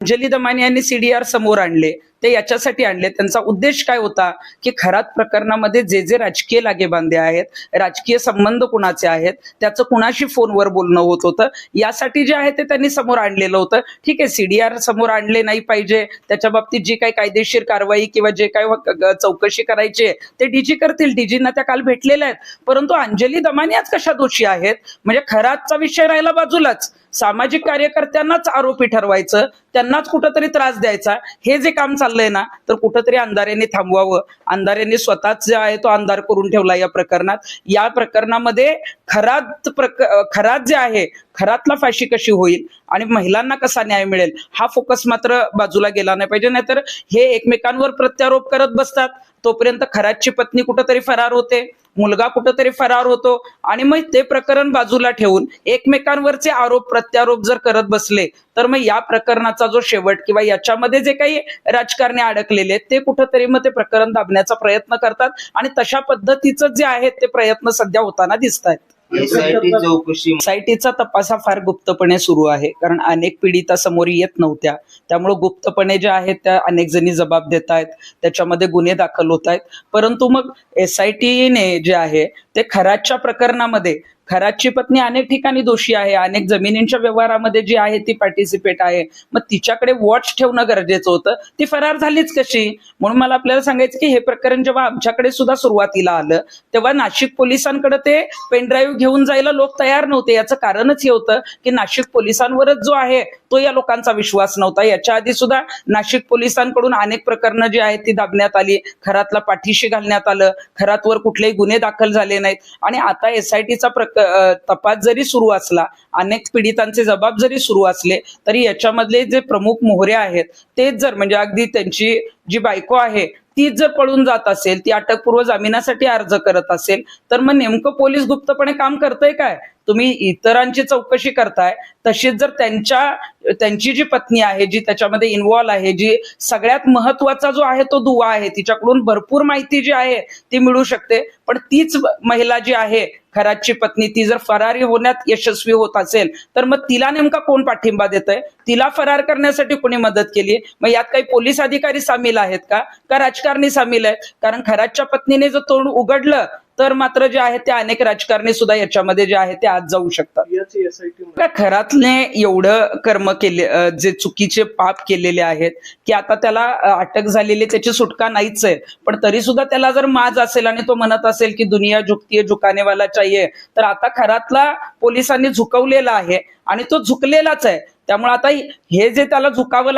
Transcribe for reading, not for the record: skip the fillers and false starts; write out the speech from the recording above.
अंजली दमानी यांनी सीडीआर समोर आणले ते याच्यासाठी आणले, त्यांचा उद्देश काय होता की खरात प्रकरणामध्ये जे जे राजकीय लागेबांधे आहेत, राजकीय संबंध कुणाचे आहेत, त्याचं कुणाशी फोनवर बोलणं होत होतं, यासाठी जे आहे ते त्यांनी समोर आणलेलं होतं. ठीक आहे, सीडीआर समोर आणले नाही पाहिजे, त्याच्या बाबतीत जी काही कायदेशीर कारवाई किंवा जे काही चौकशी करायची आहे ते डीजी करतील, डीजींना त्या काल भेटलेल्या आहेत. परंतु अंजली दमानी आज कशा दोषी आहेत? म्हणजे खरातचा विषय राहिला बाजूलाच, सामाजिक कार्यकर्त्यांनाच आरोपी ठरवायचं, त्यांनाच कुठंतरी त्रास द्यायचा, हे जे काम चाललंय ना, तर कुठंतरी अंधाऱ्यांनी थांबवावं. अंधाऱ्यांनी स्वतःच जे आहे तो अंधार करून ठेवला या प्रकरणात. या प्रकरणामध्ये खरात जे आहे, खरातला फाशी कशी होईल आणि महिलांना कसा न्याय मिळेल, हा फोकस मात्र बाजूला गेला नाही पाहिजे. नाहीतर हे एकमेकांवर प्रत्यारोप करत बसतात, तोपर्यंत खरातची पत्नी कुठंतरी फरार होते, मुलगा कुठंतरी फरार होतो, आणि मग ते प्रकरण बाजूला ठेवून एकमेकांवरचे आरोप प्रत्यारोप जर करत बसले तर मग या प्रकरणाचा जो शेवट किंवा याच्यामध्ये जे काही राजकारणी अडकलेले आहेत ते कुठंतरी मग ते प्रकरण दाबण्याचा प्रयत्न करतात, आणि तशा पद्धतीचं जे आहेत ते प्रयत्न सध्या होताना दिसत आहेत. एसआयटीचा तपास हा फार गुप्तपणे सुरू आहे, कारण अनेक पीडिता समोर येत नव्हत्या, त्यामुळे गुप्तपणे ज्या आहेत त्या अनेक जणी जबाब देत आहेत, त्याच्यामध्ये गुन्हे दाखल होत आहेत. परंतु मग एसआयटीने जे आहे ते खरातच्या प्रकरणामध्ये, खरातची पत्नी अनेक ठिकाणी दोषी आहे, अनेक जमिनींच्या व्यवहारामध्ये जी आहे ती पार्टिसिपेट आहे, मग तिच्याकडे वॉच ठेवणं गरजेचं होतं. ती फरार झालीच कशी? म्हणून मला आपल्याला सांगायचं की हे प्रकरण जेव्हा आमच्याकडे सुद्धा सुरुवातीला आलं तेव्हा नाशिक पोलिसांकडे ते पेनड्राईव्ह घेऊन जायला लोक तयार नव्हते. याचं कारणच हे होतं की नाशिक पोलिसांवरच जो आहे तो या लोकांचा विश्वास नव्हता. याच्या आधी सुद्धा नाशिक पोलिसांकडून अनेक प्रकरणं जी आहेत ती दाबण्यात आली, खरातला पाठीशी घालण्यात आलं, खरातवर कुठलेही गुन्हे दाखल झाले नाहीत. आणि आता एसआयटीचा तपास जरी सुरू असला, अनेक पीडितांचे जबाब जरी सुरू असले, तरी याच्यामधले जे प्रमुख मोहरे आहेत तेच जर, म्हणजे अगदी त्यांची जी बायको आहे तीच जर पळून जात असेल, ती अटकपूर्व जामिनासाठी अर्ज करत असेल, तर मग नेमकं पोलीस गुप्तपणे काम करतंय काय? तुम्ही इतरांची चौकशी करताय, तशीच जर त्यांची जी पत्नी आहे, जी त्याच्यामध्ये इन्व्हॉल्व आहे, जी सगळ्यात महत्वाचा जो आहे तो दुवा आहे, तिच्याकडून भरपूर माहिती जी आहे ती मिळू शकते. पण तीच महिला जी आहे खरातची पत्नी, ती जर फरारी होण्यात यशस्वी होत असेल तर मग तिला नेमका कोण पाठिंबा देतंय? तिला फरार करण्यासाठी कोणी मदत केली? मग यात काही पोलीस अधिकारी सामील आहेत का राजकारणी सामील आहेत? कारण खरातच्या पत्नीने जर तोंड उघडलं तर मात्र जे आहे ते अनेक राजकारणी सुद्धा याच्यामध्ये जे आहे ते आज जाऊ शकतात. खरातने एवढं कर्म केले, जे चुकीचे पाप केलेले आहेत की आता त्याला अटक झालेली, त्याची सुटका नाहीच आहे. पण तरी सुद्धा त्याला जर माज असेल आणि तो म्हणत असेल की दुनिया झुकती है झुकाने वाला चाहिए, तर आता खरातला पोलिसांनी झुकवलेला आहे आणि तो झुकलेलाच आहे. त्यामुळे आता हे जे त्याला झुकावं